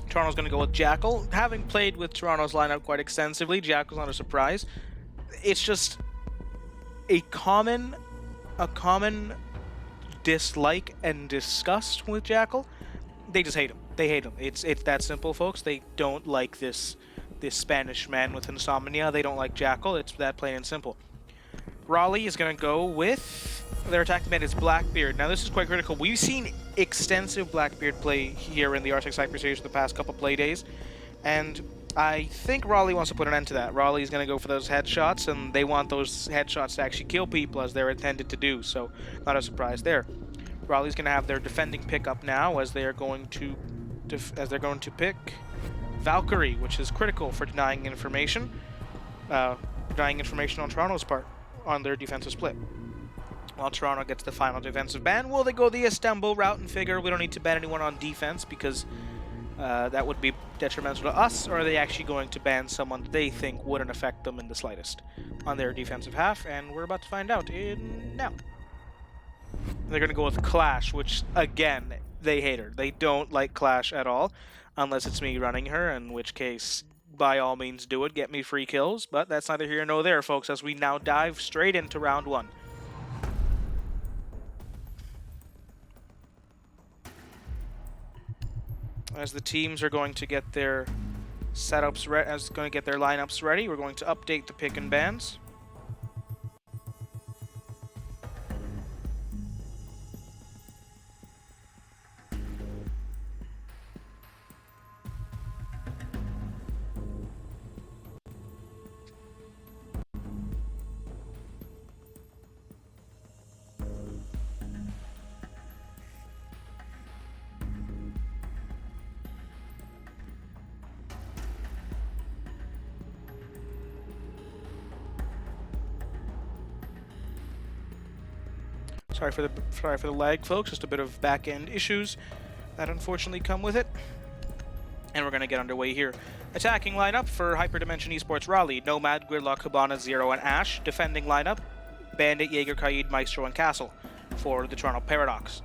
Toronto's going to go with Jackal. Having played with Toronto's lineup quite extensively, Jackal's not a surprise. It's just a common dislike and disgust with Jackal. They just hate him. They hate him. It's that simple, folks. They don't like this Spanish man with insomnia. They don't like Jackal. It's that plain and simple. Raleigh is going to go with their attacking man is Blackbeard. Now this is quite critical. We've seen extensive Blackbeard play here in the Arctic Cyber Series for the past couple play days, and I think Raleigh wants to put an end to that. Raleigh's going to go for those headshots, and they want those headshots to actually kill people as they're intended to do, so not a surprise there. Raleigh's going to have their defending pick up now as they are going to pick Valkyrie, which is critical for denying information on Toronto's part on their defensive split. While Toronto gets the final defensive ban, will they go the Istanbul route and figure we don't need to ban anyone on defense because that would be detrimental to us, or are they actually going to ban someone they think wouldn't affect them in the slightest on their defensive half? And we're about to find out in now. They're going to go with Clash, which, again, they hate her. They don't like Clash at all, unless it's me running her, in which case, by all means, do it. Get me free kills, but that's neither here nor there, folks, as we now dive straight into round one. As the teams are going to get their setups ready, lineups ready, we're going to update the pick and bans. Sorry for the lag, folks. Just a bit of back-end issues that unfortunately come with it. And we're going to get underway here. Attacking lineup for Hyperdimension Esports Raleigh: Nomad, Gridlock, Cabana, Zero, and Ash. Defending lineup: Bandit, Jaeger, Kaid, Maestro, and Castle for the Toronto Paradox.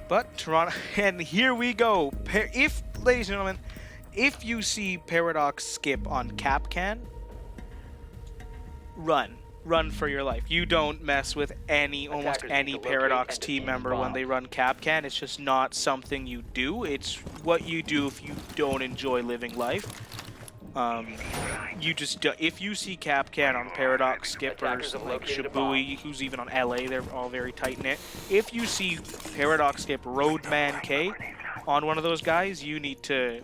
But Toronto, and here we go. Ladies and gentlemen, if you see Paradox skip on Capcan, run for your life. You don't mess with almost any Paradox team member when they run Capcan. It's just not something you do. It's what you do if you don't enjoy living life. If you see Capcan on Paradox skippers like Shabui, who's even on LA, they're all very tight knit. If you see Paradox skip Roadman K on one of those guys, you need to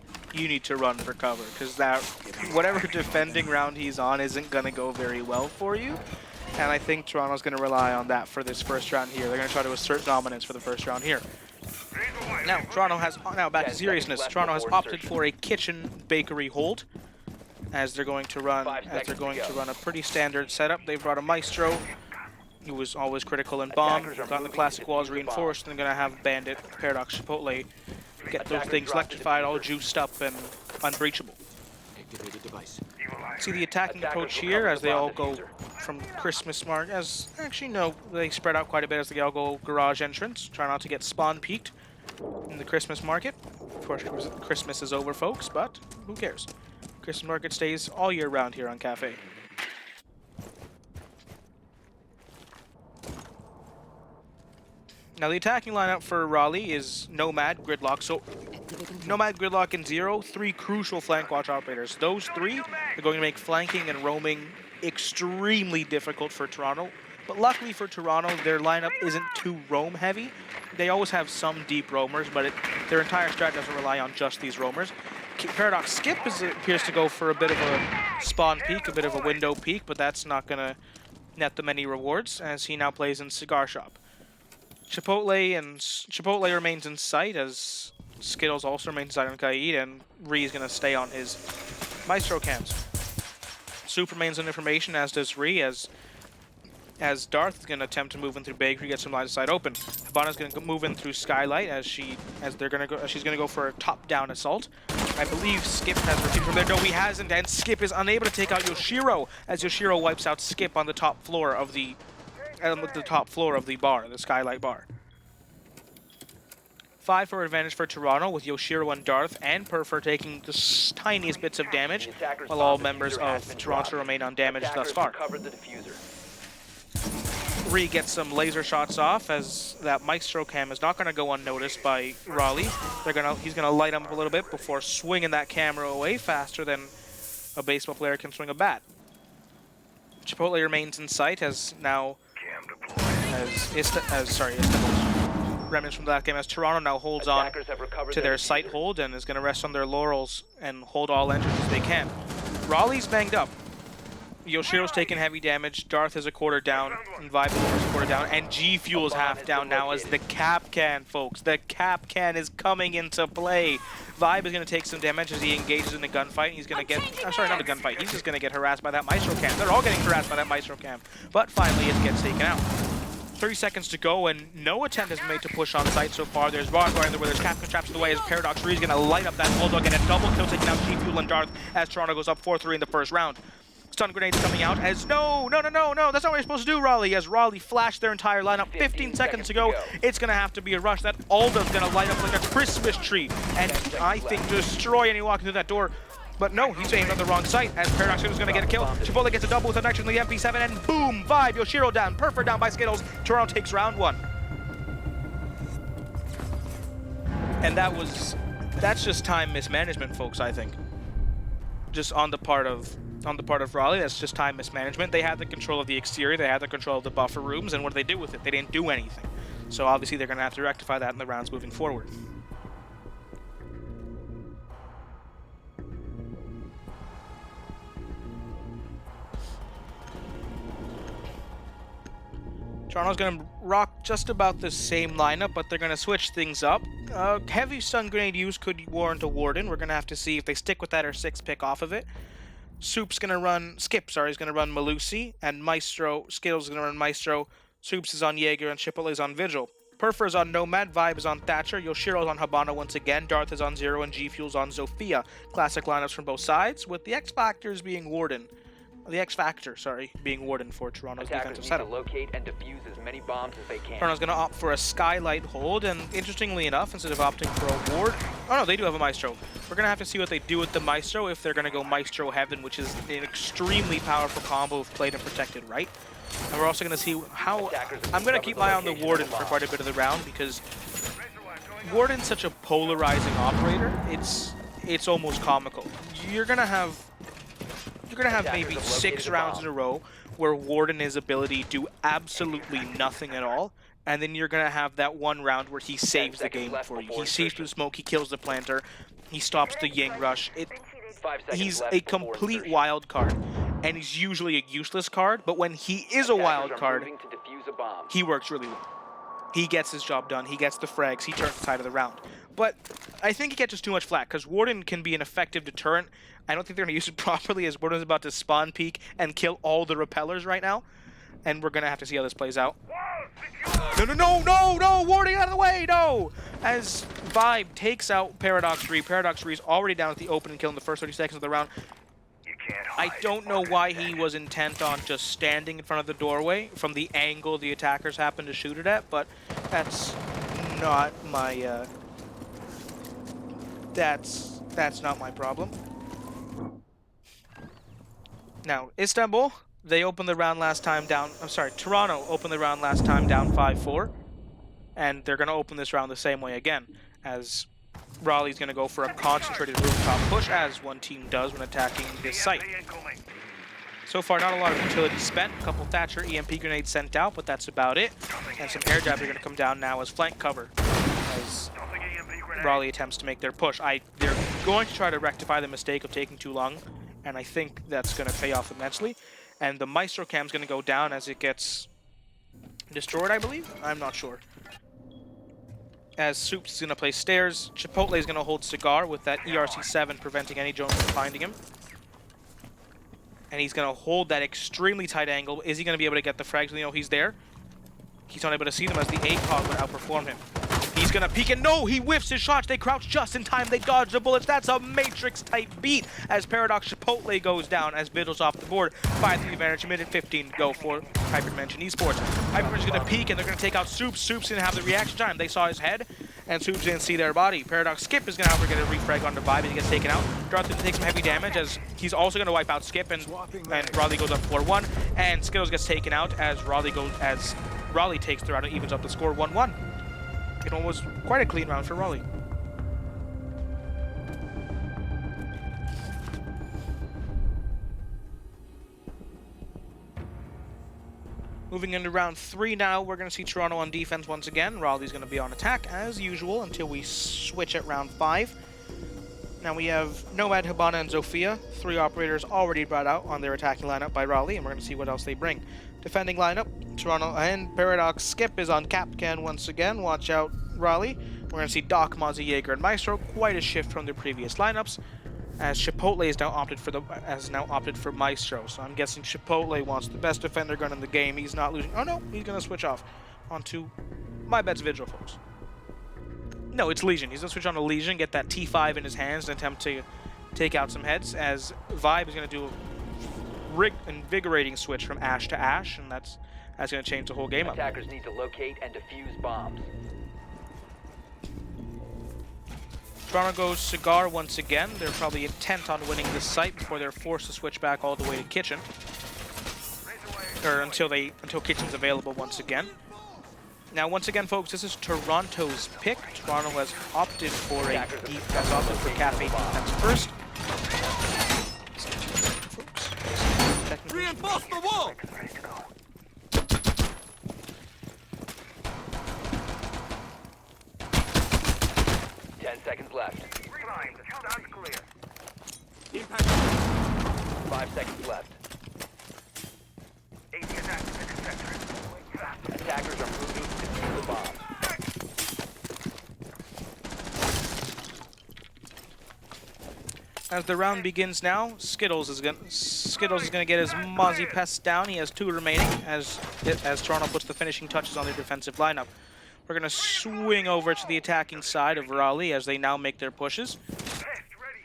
run for cover, because that whatever defending round he's on isn't going to go very well for you. And I think Toronto's going to rely on that for this first round here. They're going to try to assert dominance for the first round here. Now back to seriousness. Toronto has opted for a kitchen bakery hold as they're going to run a pretty standard setup. They've brought a Maestro, who was always critical in bomb. They've gotten the classic walls reinforced, and they're going to have Bandit, Paradox, Chipotle get those things electrified, all juiced up and unbreachable. See the attacking approach here as they all go from Christmas market. They spread out quite a bit as they all go garage entrance. Try not to get spawn peaked in the Christmas market. Of course, Christmas is over, folks, but who cares? Christmas market stays all year round here on Kafe. Now the attacking lineup for Raleigh is Nomad, Gridlock. So Nomad, Gridlock, and Zero, three crucial flank watch operators. Those three are going to make flanking and roaming extremely difficult for Toronto. But luckily for Toronto, their lineup isn't too roam heavy. They always have some deep roamers, but their entire strat doesn't rely on just these roamers. Paradox Skip appears to go for a bit of a spawn peek, a bit of a window peek, but that's not going to net them any rewards, as he now plays in Cigar Shop. Chipotle remains in sight, as Skittles also remains in sight on Kaid, and Ree is going to stay on his Maestro cams. Soup remains on information, as does Ree, as Darth is going to attempt to move in through Bakery, get some line of sight open. Habana's going to move in through Skylight, as she's going to go for a top-down assault. I believe Skip has retreated from there. No, he hasn't, and Skip is unable to take out Yoshiro, as Yoshiro wipes out Skip on the top floor of the the top floor of the bar, the Skylight bar. 5-4 advantage for Toronto, with Yoshiro and Darth and Perfer taking the tiniest bits of damage, while all members of Toronto remain undamaged thus far. Ree gets some laser shots off, as that Maestro cam is not going to go unnoticed by Raleigh. He's going to light him up a little bit before swinging that camera away faster than a baseball player can swing a bat. Chipotle remains in sight as now, remnants from that game, as Toronto now holds on to their sight hold and is going to rest on their laurels and hold all entrances they can. Raleigh's banged up. Yoshiro's taking heavy damage, Darth is a quarter down, and Vibe is a quarter down, and G Fuel is half down now as the cap can, folks. The cap can is coming into play. Vibe is going to take some damage as he engages in the gunfight. He's going to get, I'm sorry, not a gunfight. He's just going to get harassed by that Maestro cam. They're all getting harassed by that Maestro cam. But finally, it gets taken out. 30 seconds to go, and no attempt has been made to push on site so far. There's Rod going where there's Captain traps in the way as Paradox Ree's going to light up that Bulldog and a double kill taking out G Fuel and Darth as Toronto goes up 4-3 in the first round. Stun grenades coming out as no, that's not what you're supposed to do, Raleigh, as Raleigh flashed their entire lineup. 15 seconds to go. It's going to have to be a rush. That Alda's going to light up like a Christmas tree and I think destroy any walking through that door. But no, he's aimed on the wrong site as Paradox is going to get a kill. Chipotle gets a double with an action in the MP7 and boom, Vibe, Yoshiro down, Perfer down by Skittles. Toronto takes round one. And that's just time mismanagement, folks, I think. Just on the part of Raleigh, that's just time mismanagement. They had the control of the exterior, they had the control of the buffer rooms, and what did they do with it? They didn't do anything. So obviously they're going to have to rectify that in the rounds moving forward. Toronto's going to rock just about the same lineup, but they're going to switch things up. Heavy stun grenade use could warrant a Warden. We're going to have to see if they stick with that or 6 pick off of it. Skip's going to run Malusi, and Skittles is going to run Maestro. Soups is on Jaeger, and Chipotle is on Vigil. Perfer is on Nomad, Vibe is on Thatcher, Yoshiro's on Habana once again, Darth is on Zero, and G Fuel's on Zofia. Classic lineups from both sides, with the X-Factors being Warden. The X-Factor, being Warden for Toronto's defensive setup. Locate and defuse as many bombs as they can. Toronto's going to opt for a Skylight hold, and interestingly enough, instead of opting for a Ward... Oh no, they do have a Maestro. We're going to have to see what they do with the Maestro, if they're going to go Maestro Heaven, which is an extremely powerful combo of played and protected right. And we're also going to see how... I'm going to keep my eye on the Warden for quite a bit of the round, because Warden's such a polarizing operator, it's almost comical. You're going to have maybe 6 rounds in a row where Warden's ability do absolutely nothing at all, and then you're going to have that one round where he saves the game for you. He sees through the smoke, he kills the planter, he stops the Ying rush. He's a complete wild card, and he's usually a useless card, but when he is a wild card, he works really well. He gets his job done, he gets the frags, he turns the tide of the round. But I think he catches too much flack, because Warden can be an effective deterrent. I don't think they're going to use it properly, as Warden's about to spawn peek and kill all the repellers right now. And we're going to have to see how this plays out. No, Warden out of the way, no! As Vibe takes out Paradox Ree. Paradox Ree's already down at the open and kill in the first 30 seconds of the round. I don't know why he was intent on just standing in front of the doorway from the angle the attackers happened to shoot it at, but that's not my... That's not my problem. Now, Istanbul, they opened the round last time down... I'm sorry, Toronto opened the round last time down 5-4. And they're going to open this round the same way again, as Raleigh's going to go for a concentrated rooftop push, as one team does when attacking this site. So far, not a lot of utility spent. A couple Thatcher EMP grenades sent out, but that's about it. And some air jabs are going to come down now as flank cover, as Raleigh attempts to make their push. They're going to try to rectify the mistake of taking too long, and I think that's going to pay off immensely. And the Maestro cam's going to go down as it gets destroyed, I believe? I'm not sure. As Soups is going to play stairs, Chipotle is going to hold Cigar with that ERC-7 preventing any Jones from finding him. And he's going to hold that extremely tight angle. Is he going to be able to get the frags? You know, he's there. He's not able to see them as the ACOG would outperform him. He's gonna peek and no, he whiffs his shots. They crouch just in time. They dodge the bullets. That's a Matrix type beat as Paradox Chipotle goes down as Vittle's off the board. 5-3 advantage, a minute 15 to go for Hyperdimension Esports. Hyperdimension's gonna peek and they're gonna take out Soups. Soups didn't have the reaction time. They saw his head and Soups didn't see their body. Paradox Skip is gonna however get a refrag onto Vibe and he gets taken out. Darth gonna take some heavy damage as he's also gonna wipe out Skip and Raleigh goes up 4-1 and Skittles gets taken out as Raleigh takes the round and evens up the score 1-1. It was quite a clean round for Raleigh. Moving into round 3 now, we're going to see Toronto on defense once again. Raleigh's going to be on attack as usual until we switch at round 5. Now we have Nomad, Hibana, and Zofia, 3 operators already brought out on their attacking lineup by Raleigh, and we're going to see what else they bring. Defending lineup, Toronto and Paradox Skip is on Capcan once again. Watch out, Raleigh. We're going to see Doc, Mozzie, Jaeger, and Maestro. Quite a shift from their previous lineups, as Chipotle is now opted for Maestro. So I'm guessing Chipotle wants the best defender gun in the game. He's not losing. Oh no, he's going to switch off onto my bet's Vigil, folks. No, it's Legion. He's going to switch on to Legion, get that T5 in his hands, and attempt to take out some heads, as Vibe is going to do a invigorating switch from Ash to Ash, and that's going to change the whole game up. Attackers need to locate and defuse bombs. Toronto goes Cigar once again. They're probably intent on winning this site before they're forced to switch back all the way to Kitchen, or until Kitchen's available once again. Now, once again, folks, this is Toronto's pick. Toronto has opted for Kafe defense first. Reinforce the wall! 10 seconds left. Rewind, the countdown's clear. Impact. 5 seconds left. 80 attacks in the sector. Attackers are moving to defuse the bomb. As the round begins now, Skittles is gonna get his Mozzie Pest down. He has 2 remaining as Toronto puts the finishing touches on their defensive lineup. We're gonna swing over to the attacking side of Raleigh as they now make their pushes.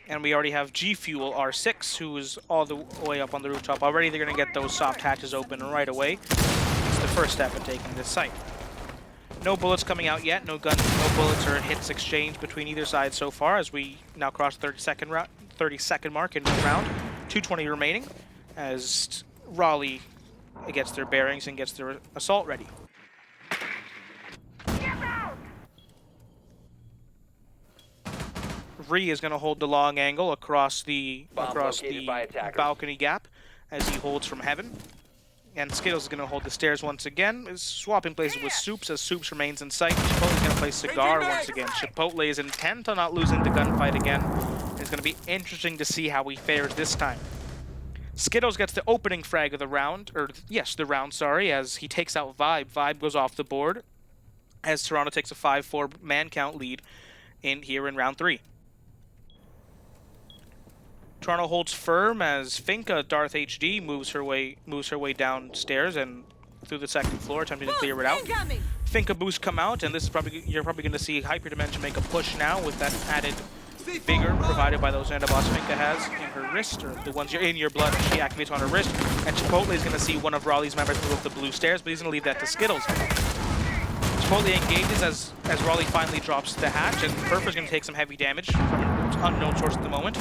And we already have G Fuel R6, who is all the way up on the rooftop already. They're gonna get those soft hatches open right away. It's the first step in taking this site. No bullets coming out yet. No bullets or hits exchanged between either side so far, as we now cross the 30-second mark in the round. 2:20 remaining as Raleigh gets their bearings and gets their assault ready. Ree is going to hold the long angle across the balcony gap as he holds from heaven. And Skittles is going to hold the stairs once again, is swapping places with Soups as Soups remains in sight. Chipotle is going to play Cigar once again. Chipotle is intent on not losing the gunfight again. It's going to be interesting to see how he fares this time. Skittles gets the opening frag of the round, as he takes out Vibe. Vibe goes off the board as Toronto takes a 5-4 man count lead here in round 3. Toronto holds firm as Finka, Darth HD, moves her way downstairs and through the second floor, attempting to clear it out. Finka boosts come out, and you're probably going to see Hyperdimension make a push now with that added vigor provided by those Nanobos Finka has in her wrist, or the ones in your blood she activates on her wrist. And Chipotle is going to see one of Raleigh's members move up the blue stairs, but he's going to leave that to Skittles. Chipotle engages as Raleigh finally drops the hatch, and Purple's going to take some heavy damage from an unknown source at the moment.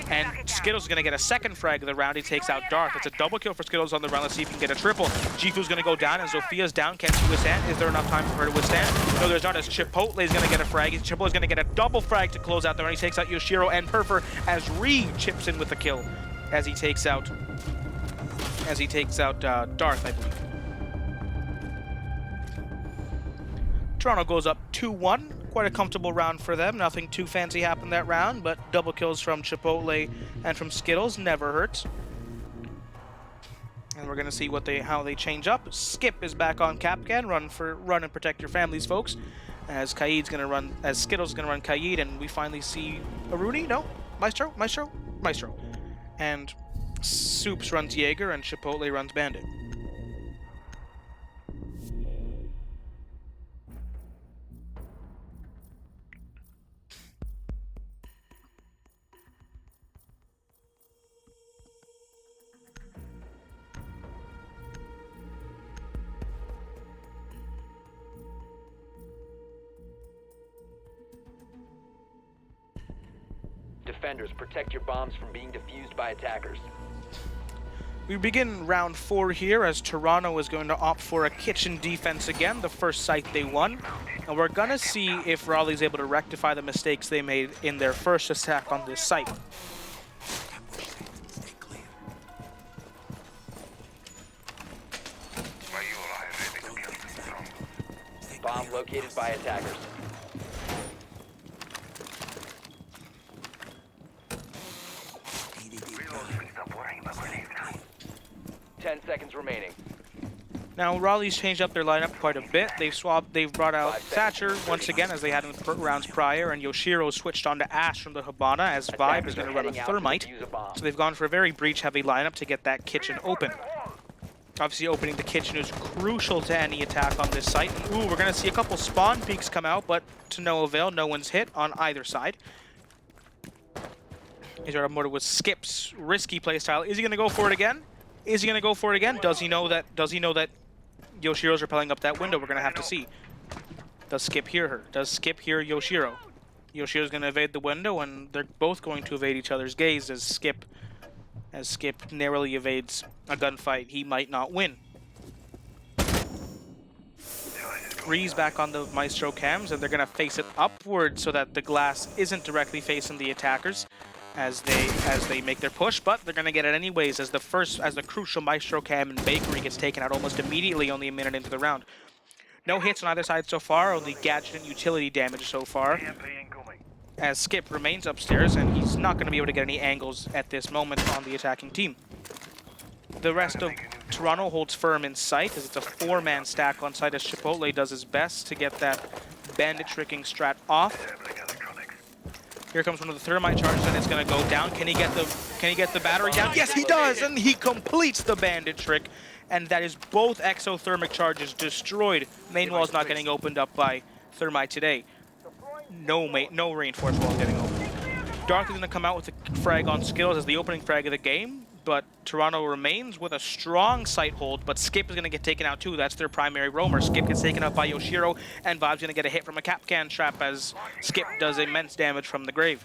And Skittles is going to get a second frag of the round. He takes out Darth. It's a double kill for Skittles on the round. Let's see if he can get a triple. Gifu's going to go down, and Zofia's down. Can she withstand? Is there enough time for her to withstand? No, there's not, as Chipotle is going to get a frag. Chipotle is going to get a double frag to close out the round. He takes out Yoshiro and Purfer as Ree chips in with the kill as he takes out Darth, I believe. Toronto goes up 2-1. Quite a comfortable round for them. Nothing too fancy happened that round, but double kills from Chipotle and from Skittles never hurts. And we're gonna see how they change up. Skip is back on Capcan. Run and protect your families, folks. As Skittles is gonna run Kaid, and we finally see Aruni. No, Maestro. And Soups runs Jaeger, and Chipotle runs Bandit. defenders. Protect your bombs from being defused by attackers. We begin round 4 here as Toronto is going to opt for a kitchen defense again, the first site they won. And we're going to see if Raleigh's able to rectify the mistakes they made in their first attack on this site. Bomb located by attackers. Stop worrying about grenades now. 10 seconds remaining. Now Raleigh's changed up their lineup quite a bit. They've brought out Thatcher once again as they had in the rounds prior, and Yoshiro switched on to Ash from the Hibana as Vibe is going to run a Thermite. So they've gone for a very breach-heavy lineup to get that kitchen open. Obviously opening the kitchen is crucial to any attack on this site. And, ooh, we're going to see a couple spawn peeks come out, but to no avail, no one's hit on either side. He's motor with Skip's risky playstyle. Is he going to go for it again? Is he going to go for it again? Does he know that Yoshiro's rappelling up that window? We're going to have to see. Does Skip hear her? Does Skip hear Yoshiro? Yoshiro's going to evade the window, and they're both going to evade each other's gaze as Skip narrowly evades a gunfight he might not win. Breeze back on the Maestro cams, and they're going to face it upward so that the glass isn't directly facing the attackers as they make their push, but they're going to get it anyways as the crucial Maestro cam and Bakery gets taken out almost immediately, only a minute into the round. No hits on either side so far, only gadget and utility damage so far, as Skip remains upstairs, and he's not going to be able to get any angles at this moment on the attacking team. The rest of Toronto holds firm in sight as it's a 4-man stack on site as Chipotle does his best to get that bandit tricking strat off. Here comes one of the thermite charges, and it's going to go down. Can he get the battery down? Yes, he does, and he completes the bandit trick, and that is both exothermic charges destroyed. Main wall's not getting opened up by thermite today. No reinforced wall getting opened. Dark is going to come out with a frag on skills as the opening frag of the game, but Toronto remains with a strong sight hold, but Skip is going to get taken out too. That's their primary roamer. Skip gets taken out by Yoshiro, and Vibe's going to get a hit from a Capcan trap as Skip does immense damage from the grave.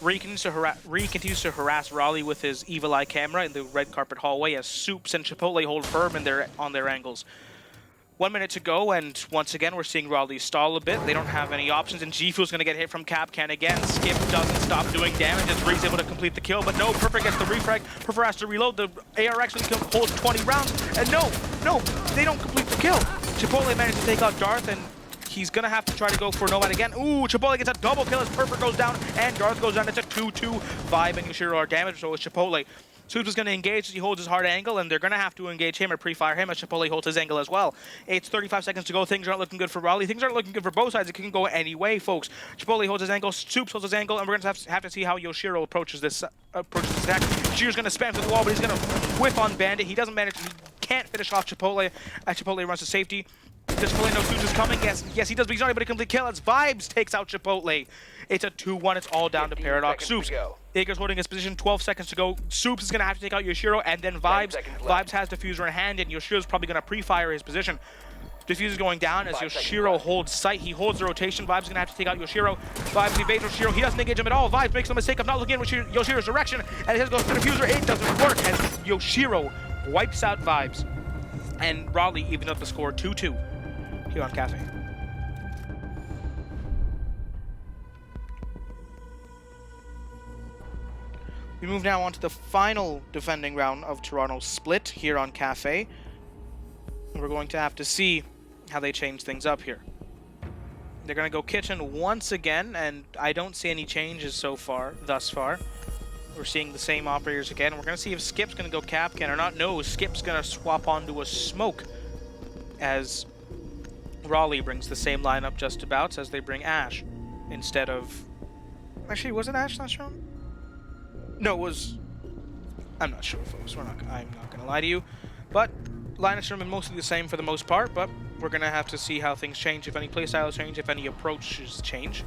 Ree continues to harass Raleigh with his evil eye camera in the red carpet hallway as Soups and Chipotle hold firm on their angles. 1 minute to go, and once again, we're seeing Raleigh stall a bit. They don't have any options, and G-Fuel's going to get hit from Capcan again. Skip doesn't stop doing damage as Ree's able to complete the kill, but no, Perfect gets the refrag. Perfect has to reload. The AR actually holds 20 rounds, and no, they don't complete the kill. Chipotle managed to take out Darth, and he's going to have to try to go for Nomad again. Ooh, Chipotle gets a double kill as Perfect goes down, and Darth goes down. It's a 2-2. Vibe and Yoshiro are damaged, so is Chipotle. Soups is going to engage as he holds his hard angle, and they're going to have to engage him or pre-fire him as Chipotle holds his angle as well. It's 35 seconds to go. Things aren't looking good for Raleigh. Things aren't looking good for both sides. It can go any way, folks. Chipotle holds his angle, Soups holds his angle, and we're going to have to see how Yoshiro approaches this attack. Yoshiro's going to spam through the wall, but he's going to whiff on Bandit. He doesn't manage. He can't finish off Chipotle as Chipotle runs to safety. Does Chipotle know Soups is coming? Yes, he does, but he's not able to complete kill as Vibes takes out Chipotle. It's a 2-1. It's all down to Paradox. Soups. Ager's holding his position. 12 seconds to go. Soups is going to have to take out Yoshiro, and then Vibes. Vibes has Diffuser in hand, and Yoshiro's probably going to pre-fire his position. Diffuser's going down as Yoshiro holds sight. He holds the rotation. Vibes is going to have to take out Yoshiro. Vibes evades Yoshiro. He doesn't engage him at all. Vibes makes the mistake of not looking in Yoshiro's direction, and it goes to Diffuser. It doesn't work as Yoshiro wipes out Vibes. And Raleigh even up the score 2-2 here on Kafe. We move now on to the final defending round of Toronto's split here on Kafe. We're going to have to see how they change things up here. They're going to go kitchen once again, and I don't see any changes thus far. We're seeing the same operators again. We're going to see if Skip's going to go Capcan or not. No, Skip's going to swap onto a smoke as Raleigh brings the same lineup just about as they bring Ash instead of... Actually, was it Ash last round? No, it was... I'm not sure, folks. I'm not going to lie to you. But lineups remain mostly the same for the most part, but we're going to have to see how things change, if any playstyles change, if any approaches change.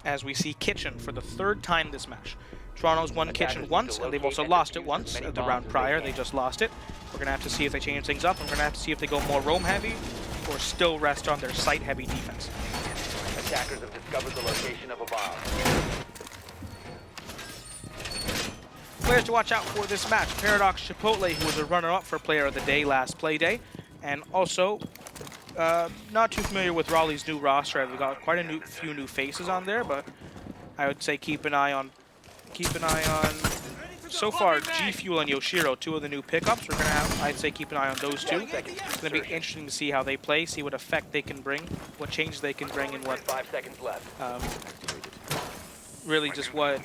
As we see Kitchen for the third time this match. Toronto's won Kitchen once, and they've also lost it once. The round prior, they just lost it. We're going to have to see if they change things up. We're going to have to see if they go more roam heavy or still rest on their site heavy defense. Attackers have discovered the location of a bomb. Players to watch out for this match: Paradox Chipotle, who was a runner-up for Player of the Day last Playday, and also not too familiar with Raleigh's new roster. We've got quite a few new faces on there, but I would say keep an eye on. So far, G Fuel and Yoshiro, two of the new pickups. We're gonna have, I'd say, keep an eye on those two. It's gonna be interesting to see how they play, see what effect they can bring, what changes they can bring, and what 5 seconds left. really just what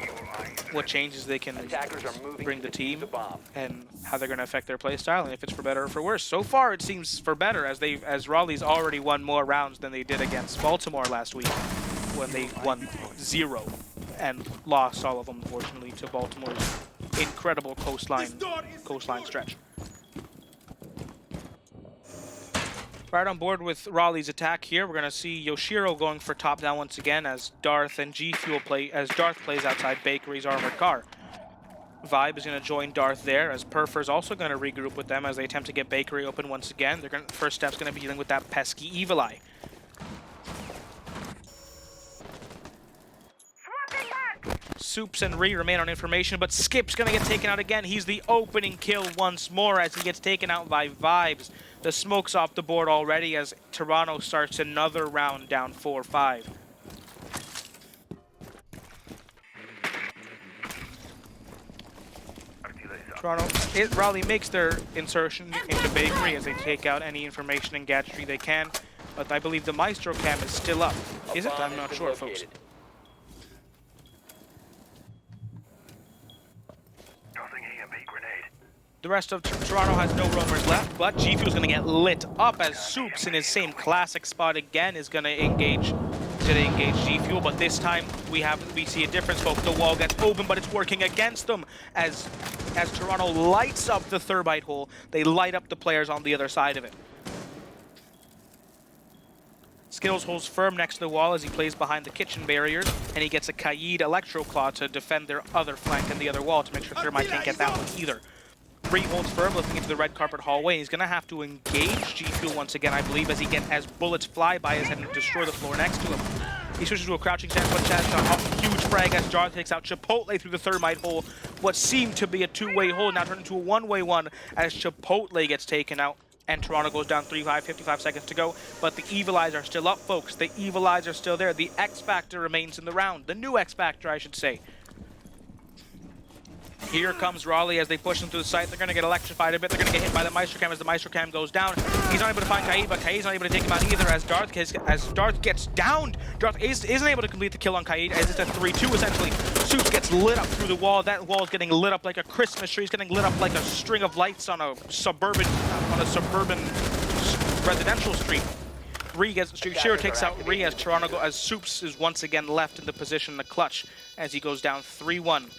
changes they can Attackers are moving bring to the team, defuse the bomb. and how they're gonna affect their play style, and if it's for better or for worse. So far, it seems for better, as Raleigh's already won more rounds than they did against Baltimore last week, when they won 0 and lost all of them, unfortunately, to Baltimore's incredible coastline stretch. Right on board with Raleigh's attack here. We're gonna see Yoshiro going for top down once again as Darth and G Fuel Darth plays outside Bakery's armored car. Vibe is gonna join Darth there, as Perfer's also gonna regroup with them as they attempt to get Bakery open once again. First step's gonna be dealing with that pesky Evil Eye. Soups and Ree remain on information, but Skip's gonna get taken out again. He's the opening kill once more as he gets taken out by Vibes. The smoke's off the board already as Toronto starts another round down 4-5. Raleigh makes their insertion into Bakery as they take out any information and gadgetry they can, but I believe the Maestro cam is still up. Is it? I'm not sure, folks. The rest of Toronto has no roamers left, but G Fuel's gonna get lit up as Soups in his same classic spot again is gonna engage G Fuel, but this time we see a difference, folks. The wall gets open, but it's working against them as Toronto lights up the thermite hole. They light up the players on the other side of it. Skittles holds firm next to the wall as he plays behind the kitchen barriers, and he gets a Kaid Electro Claw to defend their other flank and the other wall to make sure Thermite can't get that one either. Ree holds firm, looking into the red carpet hallway. He's going to have to engage G Fuel once again, I believe, as bullets fly by his head and destroy the floor next to him. He switches to a crouching sandwich chest on a huge frag as Jar takes out Chipotle through the thermite hole. What seemed to be a two-way hole now turned into a one-way one as Chipotle gets taken out. And Toronto goes down 3-5, 55 seconds to go. But the Evil Eyes are still up, folks. The Evil Eyes are still there. The X Factor remains in the round. The new X Factor, I should say. Here comes Raleigh as they push them to the site. They're going to get electrified a bit. They're going to get hit by the Maestro Cam as the Maestro Cam goes down. He's not able to find Kaid, but Kaid's not able to take him out either as Darth gets downed. Darth isn't able to complete the kill on Kaid as it's a 3-2 essentially. Soups gets lit up through the wall. That wall is getting lit up like a Christmas tree. It's getting lit up like a string of lights on a suburban residential street. Shiro takes out Ree as as Soups is once again left in the position in the clutch as he goes down 3-1.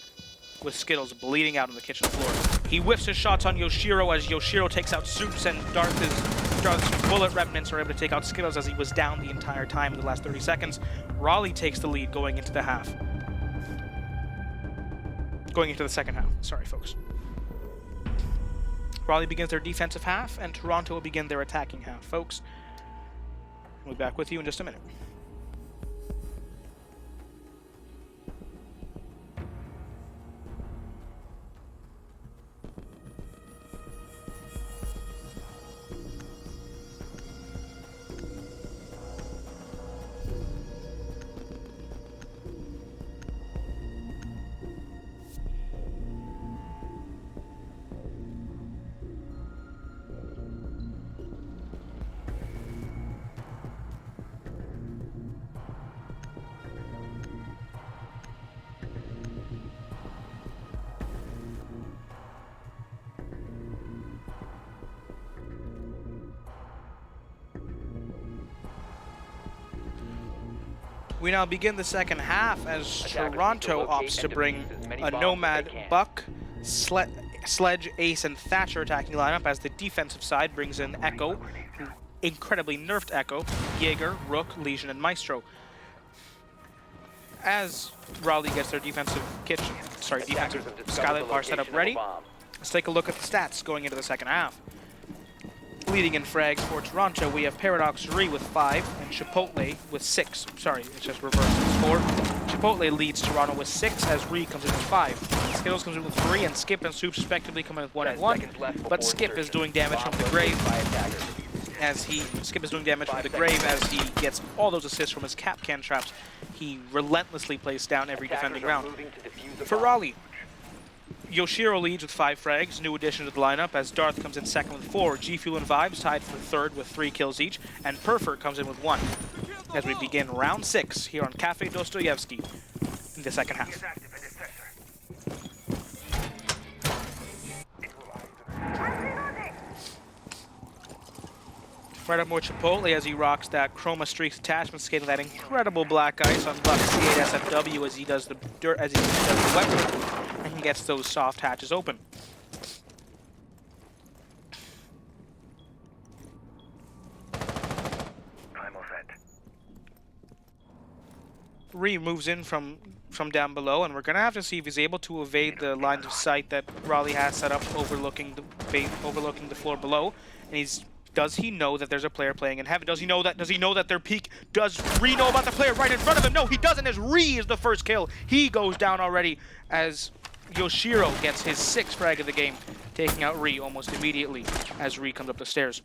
With Skittles bleeding out on the kitchen floor. He whiffs his shots on Yoshiro as Yoshiro takes out Soups, and Darth's bullet remnants are able to take out Skittles as he was down the entire time in the last 30 seconds. Raleigh takes the lead going into the half. Going into the second half. Sorry, folks. Raleigh begins their defensive half, and Toronto will begin their attacking half. Folks, we'll be back with you in just a minute. We now begin the second half as Toronto opts to bring a Nomad, Buck, Sledge, Ace, and Thatcher attacking lineup as the defensive side brings in Echo, incredibly nerfed Echo, Jaeger, Rook, Legion, and Maestro. As Raleigh gets their defensive Skylight bar set up ready, let's take a look at the stats going into the second half. Leading in frags for Toronto, we have Paradox Ree with 5 and Chipotle with 6. Sorry, it's just reversed. It's 4. Chipotle leads Toronto with 6 as Ree comes in with 5. Skittles comes in with 3, and Skip and Soups respectively come in with 1 and 1. But Skip is doing damage from the grave as he gets all those assists from his cap can traps. He relentlessly plays down every defending round. For Raleigh, Yoshiro leads with 5 frags, new addition to the lineup, as Darth comes in second with 4, G Fuel and Vibes tied for third with 3 kills each, and Perfect comes in with 1. As we begin round 6 here on Kafe Dostoyevsky in the second half. Right up more Chipotle as he rocks that Chroma Streaks attachment, skating that incredible black ice on Buck C8 SFW as he does the dirt, as he does the wet work, and he gets those soft hatches open. Ree moves in from down below, and we're gonna have to see if he's able to evade the lines of sight that Raleigh has set up overlooking the floor below. And does he know that there's a player playing in heaven? Does he know that their peak? Does Ree know about the player right in front of him? No, he doesn't, as Ree is the first kill. He goes down already as Yoshiro gets his 6th frag of the game, taking out Ree almost immediately as Ree comes up the stairs.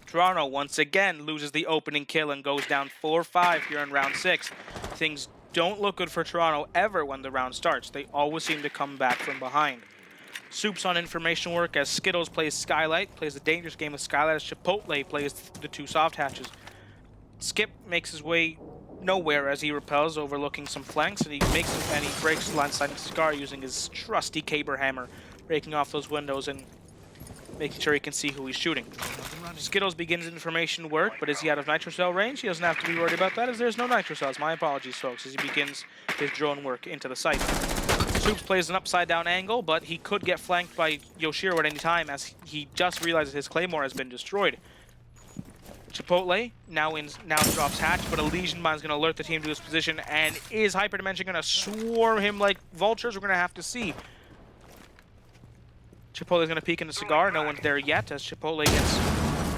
Toronto once again loses the opening kill and goes down 4-5 here in round 6. Things don't look good for Toronto ever when the round starts. They always seem to come back from behind. Soups on information work as Skittles plays Skylight, plays the dangerous game with Skylight as Chipotle plays the 2 soft hatches. Skip makes his way nowhere as he repels, overlooking some flanks, and he breaks line sliding Cigar using his trusty caber hammer, breaking off those windows and making sure he can see who he's shooting. Skittles begins information work, but is he out of nitro cell range? He doesn't have to be worried about that as there's no nitro cells. My apologies, folks, as he begins his drone work into the site. Soups plays an upside down angle, but he could get flanked by Yoshiro at any time as he just realizes his Claymore has been destroyed. Chipotle now drops hatch, but a Legion Mine is going to alert the team to his position, and is Hyperdimension going to swarm him like vultures? We're going to have to see. Chipotle is going to peek in the Cigar. No one's there yet as Chipotle gets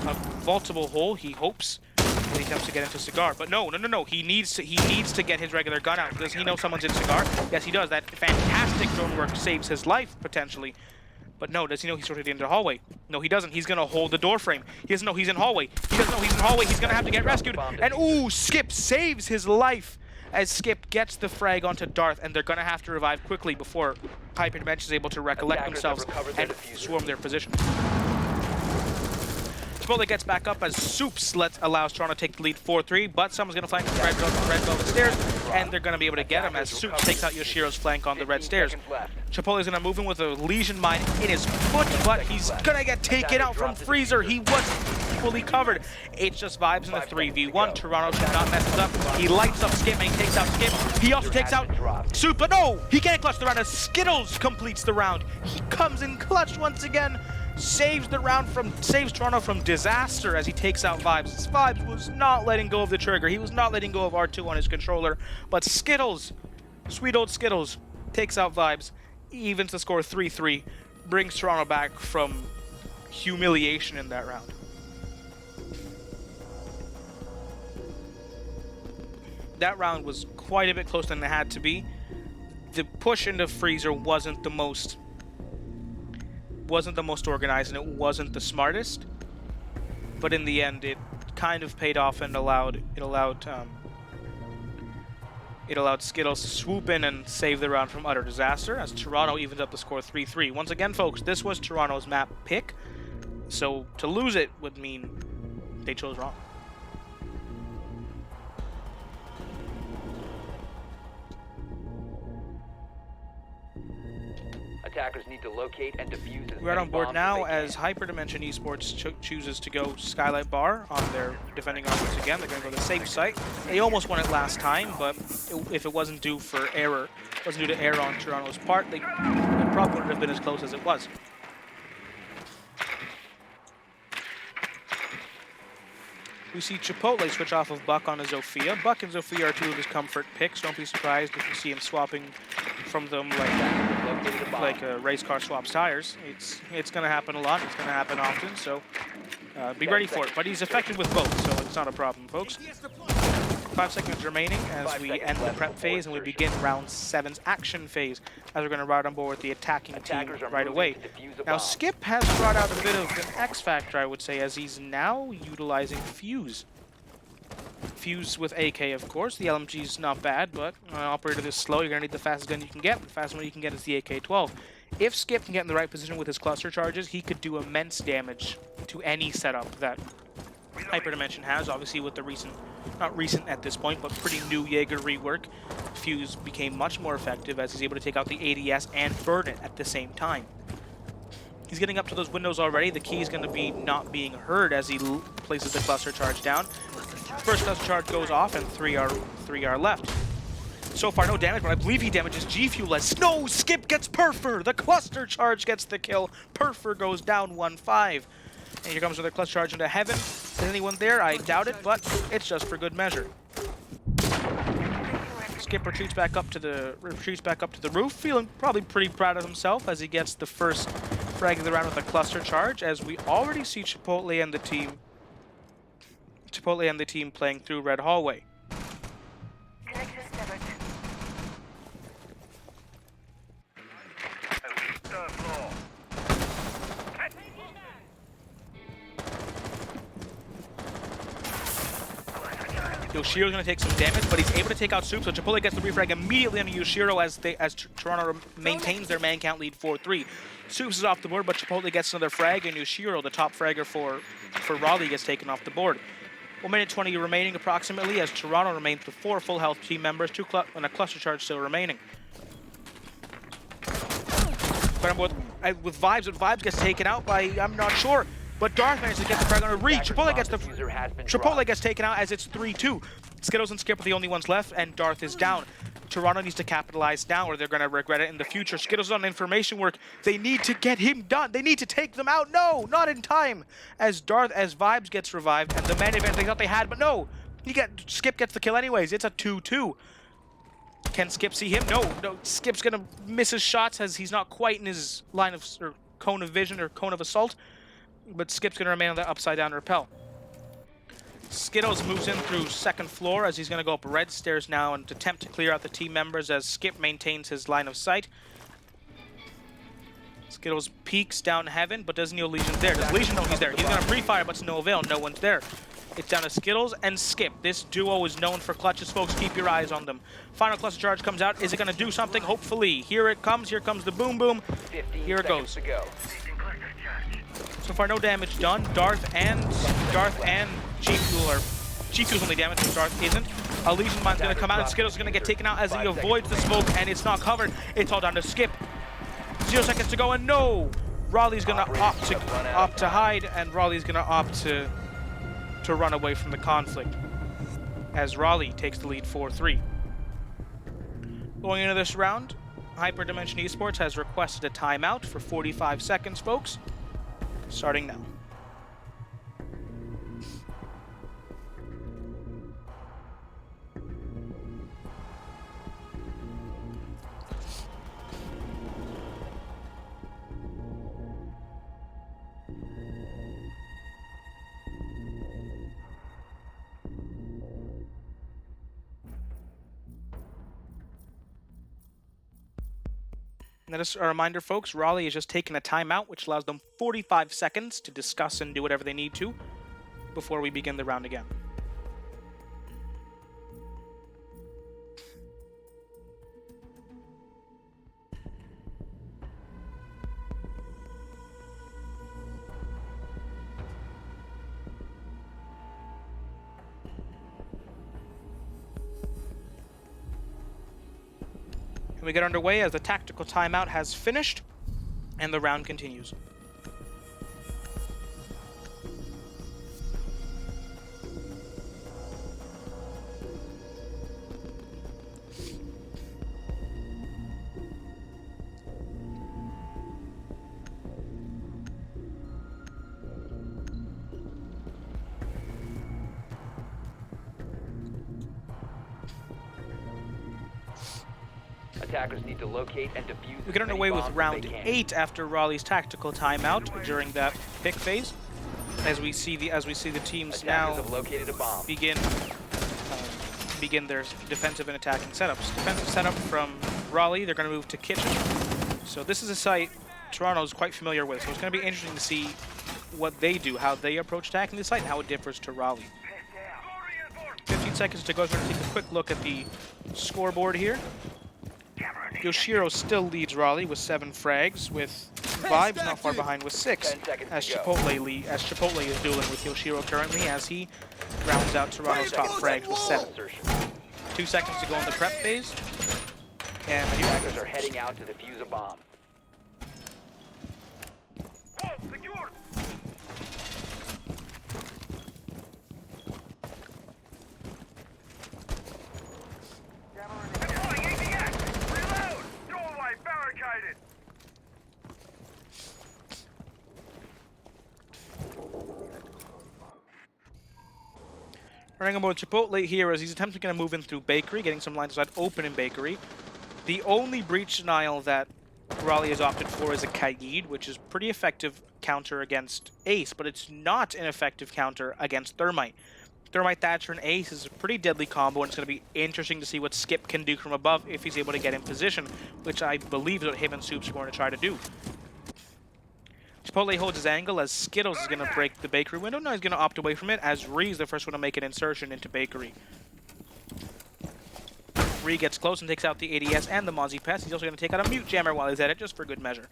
a vaultable hole, he hopes, when he attempts to get into Cigar. But no. He needs to get his regular gun out. Does he know someone's in Cigar? Yes, he does. That fantastic drone work saves his life, potentially. But no, does he know he's sorted into the hallway? No, he doesn't. He's going to hold the door frame. He doesn't know he's in hallway. He doesn't know he's in hallway. He's going to have to get rescued. And ooh, Skip saves his life as Skip gets the frag onto Darth, and they're going to have to revive quickly before Hyperdimension is able to recollect themselves and swarm their position. Chipotle gets back up as Soups allows Toronto to take the lead 4-3, but someone's going to flank the red velvet stairs, and they're going to be able to get him as Soups takes out Yoshiro's flank on the red stairs. Chipotle's going to move in with a Legion Mine in his foot, but he's going to get taken out from Freezer. He was fully covered. It's just Vibes in the 3v1. Toronto should not mess this up. He lights up Skip, and he takes out Skip. He also takes out Soup, but no! He can't clutch the round as Skittles completes the round. He comes in clutch once again. Saves Toronto from disaster as he takes out Vibes. Vibes was not letting go of the trigger. He was not letting go of R2 on his controller. But Skittles, sweet old Skittles, takes out Vibes, evens the score 3-3, brings Toronto back from humiliation in that round. That round was quite a bit closer than it had to be. The push into Freezer wasn't the most organized, and it wasn't the smartest, but in the end it kind of paid off and allowed Skittles to swoop in and save the round from utter disaster as Toronto evens up the score 3-3. Once again, folks, this was Toronto's map pick, so to lose it would mean they chose wrong. Attackers need to locate and defuse as We're many on board bombs now as they as Hyperdimension Esports chooses to go Skylight Bar on their defending offense again. They're going to go to the safe site. They almost won it last time, but if it wasn't due to error on Toronto's part, it probably wouldn't have been as close as it was. We see Chipotle switch off of Buck on a Zofia. Buck and Zofia are 2 of his comfort picks. Don't be surprised if you see him swapping from them like a race car swaps tires. It's going to happen a lot. It's going to happen often. So Be ready for it, but he's effective with both, so it's not a problem, folks. 5 seconds remaining as we end the prep phase and we begin round 7's action phase, as we're going to ride on board with the attacking team right away. Now, Skip has brought out a bit of an X factor, I would say, as he's now utilizing Fuse. Fuse with AK, of course. The LMG's not bad, but an operator this slow, you're going to need the fastest gun you can get. The fastest one you can get is the AK-12. If Skip can get in the right position with his cluster charges, he could do immense damage to any setup that Hyperdimension has. Obviously, with the not recent at this point, but pretty new Jaeger rework, Fuse became much more effective as he's able to take out the ADS and burn it at the same time. He's getting up to those windows already. The key is going to be not being heard as he places the cluster charge down. First cluster charge goes off, and three are left. So far, no damage, but I believe he damages G Fuel as no, Skip gets Perfer. The cluster charge gets the kill. Perfer goes down 1-5. And here comes another cluster charge into heaven. Is anyone there? I doubt it, but it's just for good measure. Skip retreats back up to the roof, feeling probably pretty proud of himself as he gets the first frag of the round with a cluster charge, as we already see Chipotle and the team playing through Red Hallway. Yoshiro's going to take some damage, but he's able to take out Soup, so Chipotle gets the refrag immediately onto Yoshiro as Toronto maintains their man count lead 4-3. Soups is off the board, but Chipotle gets another frag, and Yoshiro, the top fragger for Raleigh, gets taken off the board. 1 minute 20 remaining approximately, as Toronto remains with 4 full health team members, and a cluster charge still remaining. But with Vibes, but Vibes gets taken out by, I'm not sure. But Darth manages to get the frag on a read. Chipotle gets taken out as it's 3-2. Skittles and Skip are the only ones left, and Darth is down. Toronto needs to capitalize now, or they're going to regret it in the future. Skittles on information work. They need to get him done. They need to take them out. No, not in time. As Vibes gets revived, and the man advantage they thought they had, but no. Skip gets the kill anyways. It's a 2-2. Can Skip see him? No. Skip's going to miss his shots as he's not quite in his line of or cone of vision or cone of assault. But Skip's going to remain on that upside-down rappel. Skittles moves in through second floor as he's going to go up red stairs now and attempt to clear out the team members as Skip maintains his line of sight. Skittles peeks down heaven, but doesn't know Legion's there. Does Legion know he's there? He's going to pre-fire, but to no avail. No one's there. It's down to Skittles and Skip. This duo is known for clutches, folks. Keep your eyes on them. Final cluster charge comes out. Is it going to do something? Hopefully. Here it comes. Here comes the boom boom. Here it goes. So far, no damage done. Darth and G-Fuel are... G-Fuel's only damage, but Darth isn't. A Legion mine's going to come out, and Skittles is going to get taken out as he avoids the smoke, and it's not covered. It's all down to Skip. 0 seconds to go, and no! Raleigh's going to opt to hide, and Raleigh's going to opt to run away from the conflict, as Raleigh takes the lead 4-3. Going into this round, Hyperdimension Esports has requested a timeout for 45 seconds, folks. Starting now. And just a reminder, folks, Raleigh is just taking a timeout, which allows them 45 seconds to discuss and do whatever they need to before we begin the round again. And we get underway as the tactical timeout has finished and the round continues. Attackers need to locate and defuse. We get underway with round 8 after Raleigh's tactical timeout during that pick phase. as we see the teams Attackers now have located a bomb. begin their defensive and attacking setups. Defensive setup from Raleigh, they're going to move to Kitchen. So this is a site Toronto's quite familiar with, so it's going to be interesting to see what they do, how they approach attacking this site, and how it differs to Raleigh. 15 seconds to go, so we're going to take a quick look at the scoreboard here. Yoshiro still leads Raleigh with 7 frags, with Vibes not far behind with 6, 10 seconds as to go. Chipotle is dueling with Yoshiro currently, as he rounds out Toronto's top frags with 7. Insertion. 2 seconds to go in the prep phase, and Attackers are heading out to defuse a bomb. running about Chipotle here as he's attempting to move in through Bakery, getting some lines of sight open in Bakery. The only breach denial that Raleigh has opted for is a Kaid, which is pretty effective counter against Ace, but it's not an effective counter against Thermite. Thermite, Thatcher, and Ace is a pretty deadly combo, and it's going to be interesting to see what Skip can do from above if he's able to get in position, which I believe is what him and Soups are going to try to do. Chipotle holds his angle as Skittles is going to break the Bakery window. Now he's going to opt away from it as Ree is the first one to make an insertion into Bakery. Ree gets close and takes out the ADS and the Mozzie Pest. He's also going to take out a Mute Jammer while he's at it, just for good measure.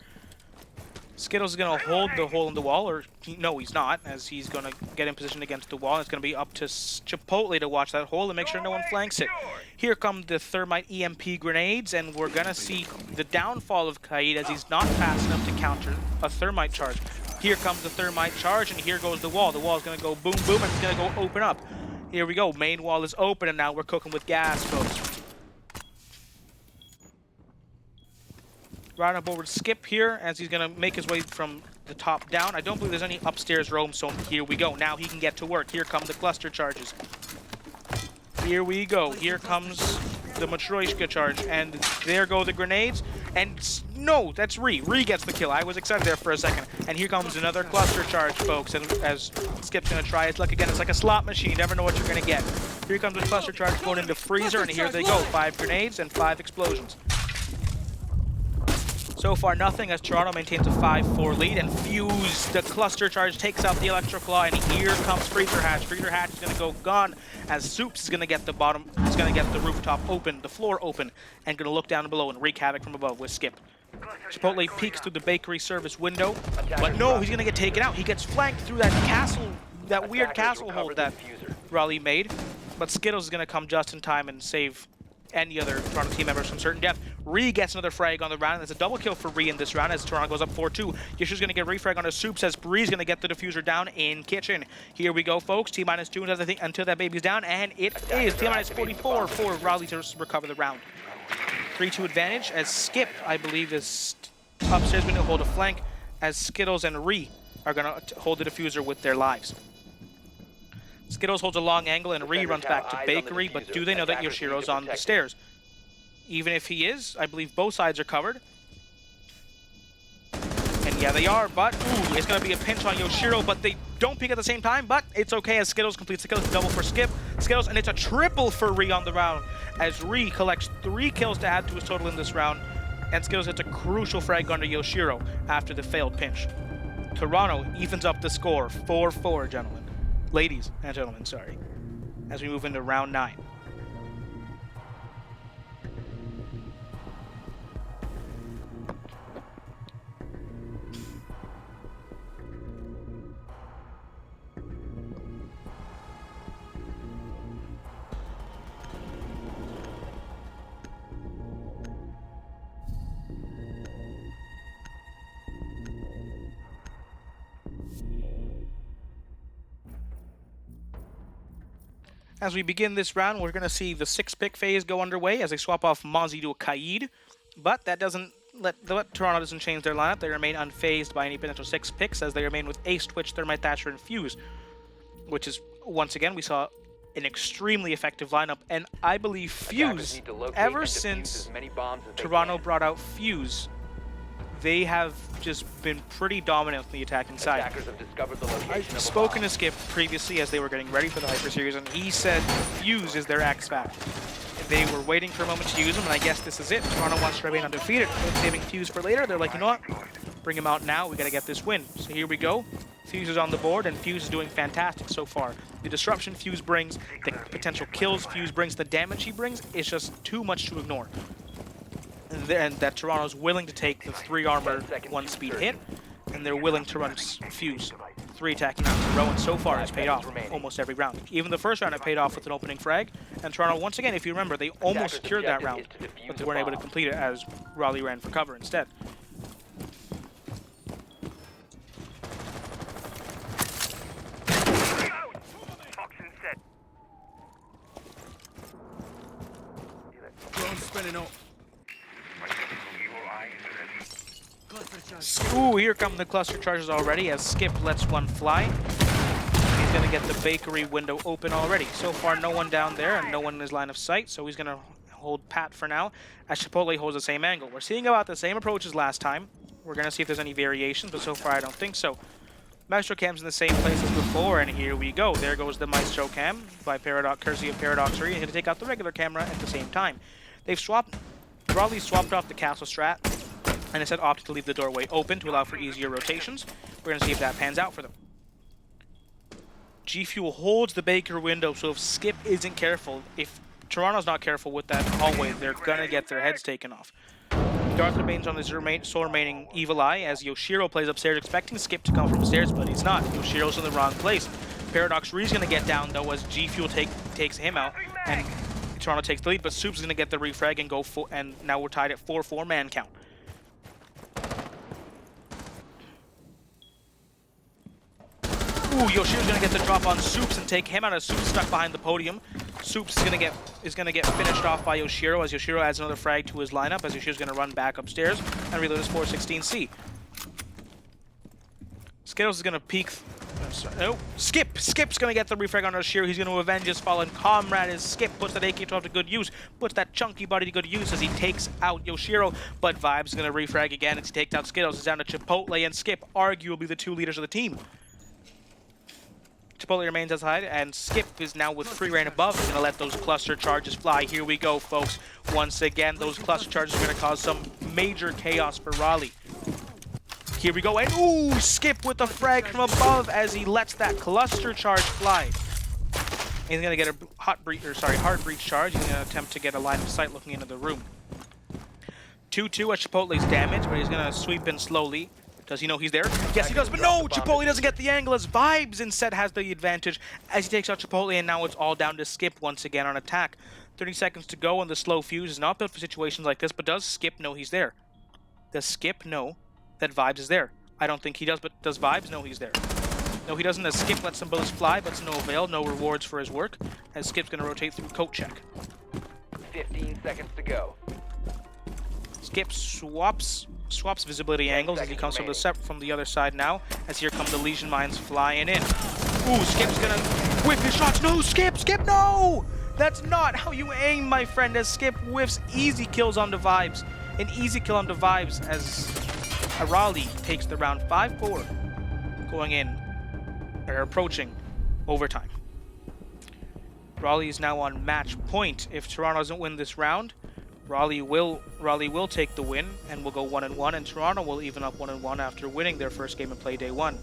Skittles is going to hold the hole in the wall, or no, he's not, as he's going to get in position against the wall. It's going to be up to Chipotle to watch that hole and make sure no one flanks it. Here come the Thermite EMP grenades, and we're going to see the downfall of Kaid as he's not fast enough to counter a Thermite charge. Here comes the Thermite charge, and here goes the wall. The wall is going to go boom, boom, and it's going to go open up. Here we go. Main wall is open, and now we're cooking with gas, folks. Right up over to Skip here as he's going to make his way from the top down. I don't believe there's any upstairs roam, so here we go. Now he can get to work. Here come the cluster charges. Here we go. Here comes the Matryoshka charge, and there go the grenades. And no, that's Ree. Ree gets the kill. I was excited there for a second. And here comes another cluster charge, folks. And as Skip's going to try his luck again, it's like a slot machine. You never know what you're going to get. Here comes the cluster charge going into Freezer, and here they go. 5 grenades and 5 explosions. So far, nothing as Toronto maintains a 5-4 lead, and Fuse, the cluster charge, takes out the Electroclaw, and here comes Freezer Hatch. Freezer Hatch is going to go gone as Soups is going to get the bottom, is going to get the rooftop open, the floor open, and going to look down below and wreak havoc from above with Skip. Chipotle peeks through the Bakery service window, but no, he's going to get taken out. He gets flanked through that castle, that weird castle hold that Raleigh made, but Skittles is going to come just in time and save any other Toronto team members from certain death. Ree gets another frag on the round, and that's a double kill for Ree in this round as Toronto goes up 4-2. Yishu's going to get refrag on his Soups as Bree's going to get the diffuser down in Kitchen. Here we go, folks. T-2 until, I think, until that baby's down, and it is T-44 for Raleigh to recover the round. 3-2 advantage as Skip, I believe, is upstairs going to hold a flank as Skittles and Ree are going to hold the diffuser with their lives. Skittles holds a long angle and Ree runs back to Bakery, but do they know that Yoshiro's on the stairs? Even if he is, I believe both sides are covered. And yeah, they are, but ooh, it's going to be a pinch on Yoshiro, but they don't peek at the same time, but it's okay as Skittles completes the kill. It's a double for Skittles, and it's a triple for Ree on the round as Ree collects 3 kills to add to his total in this round, and Skittles hits a crucial frag under Yoshiro after the failed pinch. Toronto evens up the score, 4-4, gentlemen. Ladies and gentlemen, sorry, as we move into round 9. As we begin this round, we're going to see the 6-pick phase go underway as they swap off Mozzie to a Kaid, but that doesn't Toronto doesn't change their lineup. They remain unfazed by any potential 6 picks as they remain with Ace, Twitch, Thermite, Thatcher, and Fuse, which is, once again, we saw an extremely effective lineup, and I believe Fuse, ever since Toronto brought out Fuse, they have just been pretty dominant on the attacking side. Attackers have discovered the location I've of a spoken bomb. to Skip previously as they were getting ready for the Hyper Series, and he said Fuse is their X factor. They were waiting for a moment to use him, and I guess this is it. Toronto wants to remain undefeated. They're saving Fuse for later. They're like, you know what? Bring him out now. We got to get this win. So here we go. Fuse is on the board, and Fuse is doing fantastic so far. The disruption Fuse brings, the potential kills Fuse brings, the damage he brings, is just too much to ignore. And that Toronto's willing to take the 3 armor, 1 speed hit, and they're willing to run Fuse 3 attacking rounds in a row, and so far it's paid off almost every round. Even the first round it paid off with an opening frag, and Toronto, once again, if you remember, they almost secured that round, but they weren't able to complete it as Raleigh ran for cover instead. Toxin set. Drone spinning up. Ooh, here come the cluster charges already as Skip lets one fly. He's going to get the bakery window open already. So far, no one down there and no one in his line of sight, so he's going to hold pat for now as Chipotle holds the same angle. We're seeing about the same approach as last time. We're going to see if there's any variations, but so far I don't think so. Maestro Cam's in the same place as before, and here we go. There goes the Maestro Cam by Paradox, courtesy of Paradoxery. He's going to take out the regular camera at the same time. They've swapped, Raleigh swapped off the castle strat, and instead opted to leave the doorway open to allow for easier rotations. We're going to see if that pans out for them. G Fuel holds the Baker window, so if Skip isn't careful, if Toronto's not careful with that hallway, they're going to get their heads taken off. Darth remains on his sole remaining Evil Eye as Yoshiro plays upstairs, expecting Skip to come from upstairs, but he's not. Yoshiro's in the wrong place. Paradox Ree's going to get down, though, as G Fuel takes him out, and Toronto takes the lead, but Soup's going to get the refrag and go full, and now we're tied at 4-4 man count. Ooh, Yoshiro's gonna get the drop on Soups and take him out as Soups stuck behind the podium. Soups is gonna get finished off by Yoshiro as Yoshiro adds another frag to his lineup as Yoshiro's gonna run back upstairs and reload his 416C. Skittles is gonna peek. No, Skip's gonna get the refrag on Yoshiro. He's gonna avenge his fallen comrade as Skip puts that AK-12 to good use, puts that chunky body to good use as he takes out Yoshiro. But Vibes is gonna refrag again as he takes out Skittles. It's down to Chipotle and Skip, arguably the 2 leaders of the team. Chipotle remains as high, and Skip is now with free reign above. He's going to let those cluster charges fly. Here we go, folks. Once again, those cluster charges are going to cause some major chaos for Raleigh. Here we go, and ooh, Skip with the frag from above as he lets that cluster charge fly. He's going to get a hard breach charge. He's going to attempt to get a line of sight looking into the room. 2-2 at Chipotle's damage, but he's going to sweep in slowly. Does he know he's there? Yes, he does, but no! Chipotle doesn't get the angle as Vibes instead has the advantage as he takes out Chipotle, and now it's all down to Skip once again on attack. 30 seconds to go, and the slow fuse is not built for situations like this, but does Skip know he's there? Does Skip know that Vibes is there? I don't think he does, but does Vibes know he's there? No, he doesn't, as Skip lets some bullets fly, but to no avail, no rewards for his work, as Skip's going to rotate through coat check. 15 seconds to go. Skip swaps visibility angles as he comes from the other side now, as here come the Legion Mines flying in. Ooh, Skip's gonna whip his shots. No, Skip, no! That's not how you aim, my friend, as Skip whiffs easy kills onto Vibes. An easy kill onto Vibes as Raleigh takes the round 5-4, going in, or approaching overtime. Raleigh is now on match point. If Toronto doesn't win this round, Raleigh will take the win and will go 1-1, and Toronto will even up 1-1 after winning their first game in Playday 1.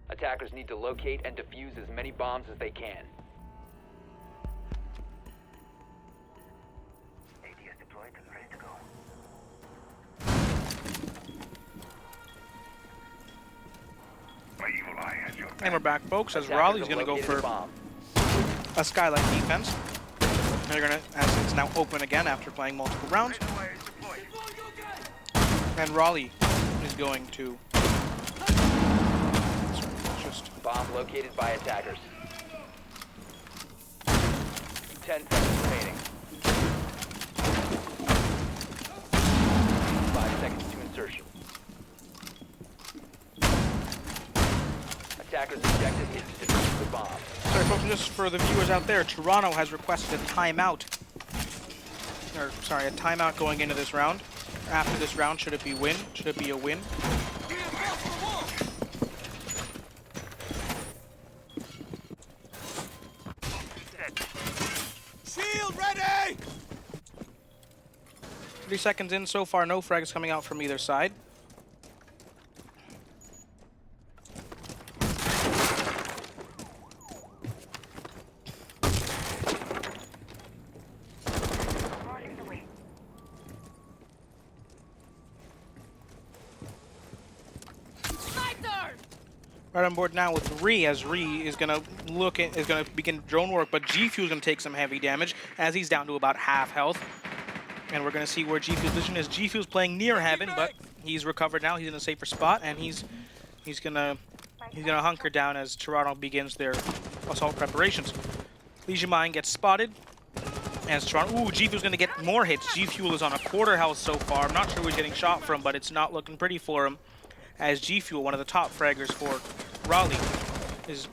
Attackers need to locate and defuse as many bombs as they can. ADS deployed and ready to go. My And we're back, folks, as Attackers Raleigh's have going to go located a for bomb. a skylight defense. They're going to, as it's now open again after playing multiple rounds. And Raleigh is going to just Bomb located by attackers. 10 seconds remaining. 5 seconds to insertion. Attackers objective is to defuse the bomb. sorry, folks, just for the viewers out there, Toronto has requested a timeout. Or sorry, a timeout going into this round. After this round, should it be a win? Shield ready! 3 seconds in so far, no frags coming out from either side. Right on board now with Ree, as Ree is gonna begin drone work, but G Fuel's gonna take some heavy damage as he's down to about half health. And we're gonna see where G Fuel's position is. G Fuel's playing near heaven, but he's recovered now. He's in a safer spot, and he's gonna hunker down as Toronto begins their assault preparations. Legion Mine gets spotted as Toronto. Ooh, G Fuel's gonna get more hits. G Fuel is on a quarter health so far. I'm not sure where he's getting shot from, but it's not looking pretty for him. As G Fuel, one of the top fraggers for Raleigh, is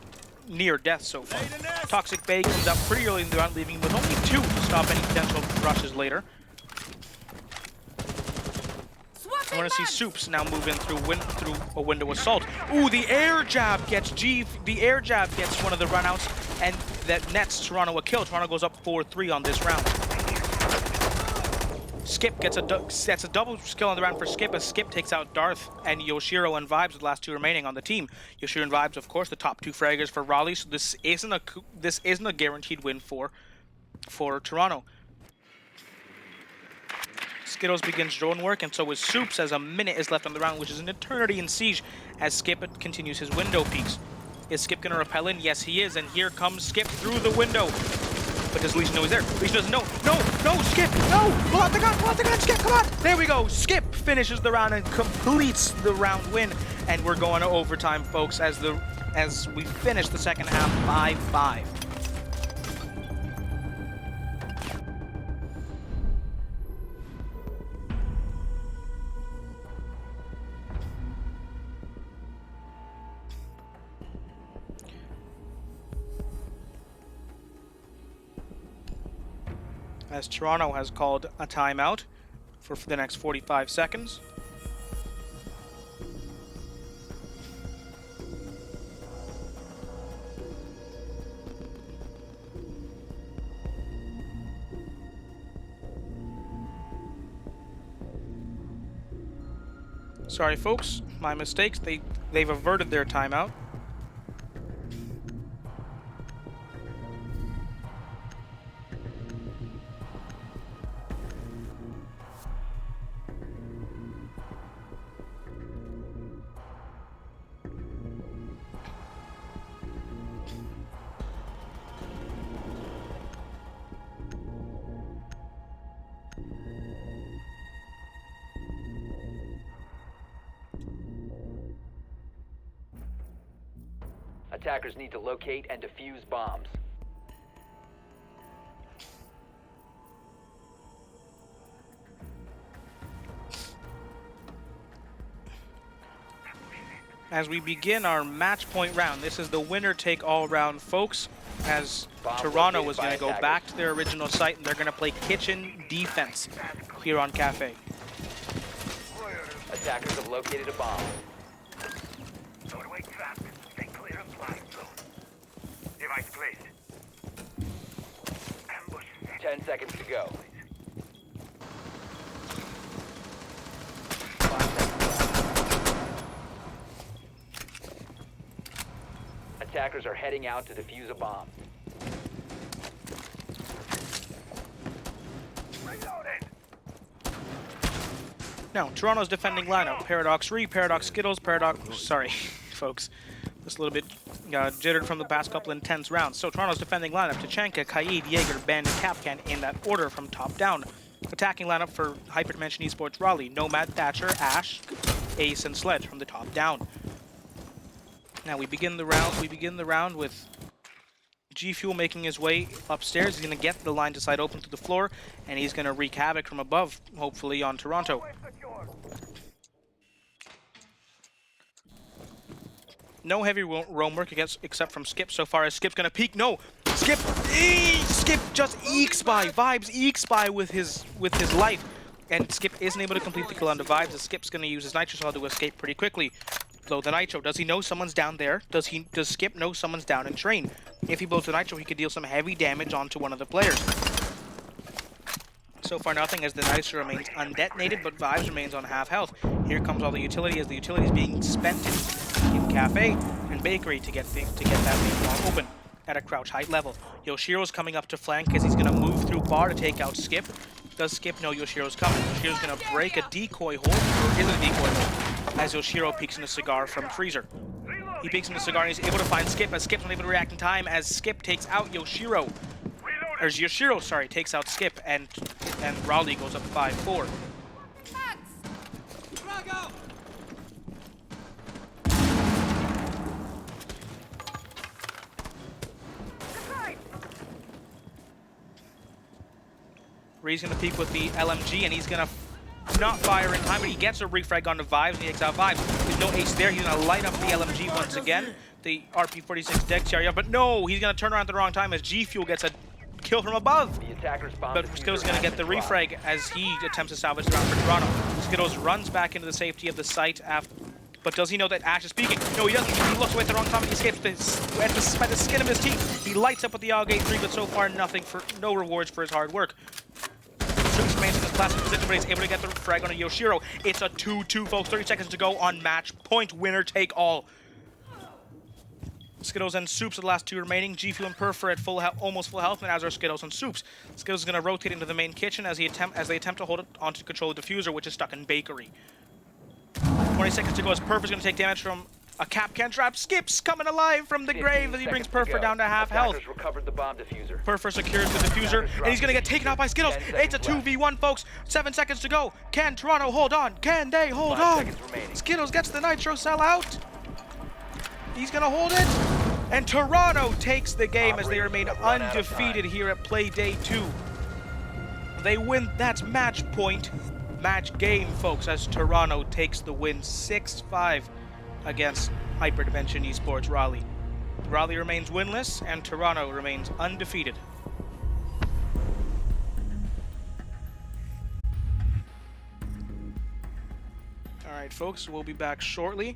near death so far. Toxic Bay comes out pretty early in the round, leaving him with only 2 to stop any potential rushes later. I want to see Soups now move in through a window assault. Ooh, the air jab gets one of the runouts, and that nets Toronto a kill. Toronto goes up 4-3 on this round. Skip gets a double kill on the round for Skip, as Skip takes out Darth and Yoshiro and Vibes, the last 2 remaining on the team. Yoshiro and Vibes, of course, the top 2 fraggers for Raleigh, so this isn't a guaranteed win for Toronto. Skittles begins drone work, and so is Soups, as a minute is left on the round, which is an eternity in Siege, as Skip continues his window peeks. Is Skip gonna repel in? Yes, he is, and here comes Skip through the window. But does Legion know he's there? Legion doesn't know. No, Skip, no! Pull out the gun, Skip, come on! There we go, Skip finishes the round and completes the round win. And we're going to overtime, folks, as we finish the second half 5-5. As Toronto has called a timeout for the next 45 seconds. Sorry, folks, my mistakes. They've averted their timeout. Attackers need to locate and defuse bombs. As we begin our match point round, this is the winner take all round, folks, as Toronto is going to go back to their original site and they're going to play kitchen defense here on Kafe. Attackers have located a bomb. Doorway trapped. Stay clear of blind zone. Device placed. Ambush set. 10 seconds to go. 5 seconds left. Attackers are heading out to defuse a bomb. Reloaded. Now, Toronto's defending lineup: Paradox Ree, Paradox Skittles, folks. Just a little bit jittered from the past couple intense rounds. So Toronto's defending lineup: Tachenka, Kaid, Jaeger, Ben, and Kapkan in that order from top down. Attacking lineup for Hyperdimension Esports Raleigh: Nomad, Thatcher, Ash, Ace, and Sledge from the top down. Now we begin the round with G Fuel making his way upstairs. He's going to get the line to side open to the floor, and he's going to wreak havoc from above, hopefully on Toronto. No heavy roam work except from Skip so far, as Skip's going to peek. No! Skip! Skip just ekes by. Vibes ekes by with his life. And Skip isn't able to complete the kill on the Vibes, as Skip's going to use his Nitro Cell to escape pretty quickly. Blow the Nitro. Does he know someone's down there? Does Skip know someone's down in train? If he blows the Nitro, he could deal some heavy damage onto one of the players. So far nothing, as the Nitro remains undetonated, but Vibes remains on half health. Here comes all the utility, as the utility is being spent in Cafe and Bakery to get that main wall open at a crouch height level. Yoshiro's coming up to flank, as he's going to move through bar to take out Skip. Does Skip know Yoshiro's coming? Yoshiro's going to break a decoy hold, or is it a decoy hold, as Yoshiro peeks in a cigar from Freezer. He peeks in the cigar and he's able to find Skip, as Skip's not able to react in time, as Skip takes out Yoshiro. Or Yoshiro, sorry, takes out Skip, and Raleigh goes up 5-4. Ree's going to peek with the LMG, and he's going to not fire in time, but he gets a refrag on the Vibes, and he takes out Vibes. There's no ace there. He's going to light up the LMG once again. The RP-46 Dexter, but no, he's going to turn around at the wrong time, as G Fuel gets a kill from above. But Skittles going to get the refrag as he attempts to salvage the round for Toronto. Skittles runs back into the safety of the site after. But does he know that Ash is peeking? No, he doesn't. He looks away at the wrong time and he escapes by the skin of his teeth. He lights up with the AUG 3, but so far no rewards for his hard work. Soups remains in his classic position, but he's able to get the frag on a Yoshiro. It's a 2-2, folks. 30 seconds to go on match point. Winner take all. Skittles and Soups are the last two remaining. G Fuel and Perf are at almost full health, and as are Skittles and Soups. Skittles is going to rotate into the main kitchen as they attempt to hold it onto to control the diffuser, which is stuck in Bakery. 20 seconds to go as Perf is going to take damage from a Kapkan trap. Skip's coming alive from the grave as he brings Perfer down to half health. Perfer secures the diffuser, and he's going to get taken out by Skittles. It's a 2v1, folks. 7 seconds to go. Can Toronto hold on? Can they hold on? Skittles gets the Nitro Cell out. He's going to hold it. And Toronto takes the game as they remain undefeated here at Playday 2. They win. That's match point. Match game, folks, as Toronto takes the win 6-5 against Hyperdimension Esports Raleigh. Raleigh remains winless, and Toronto remains undefeated. All right, folks, we'll be back shortly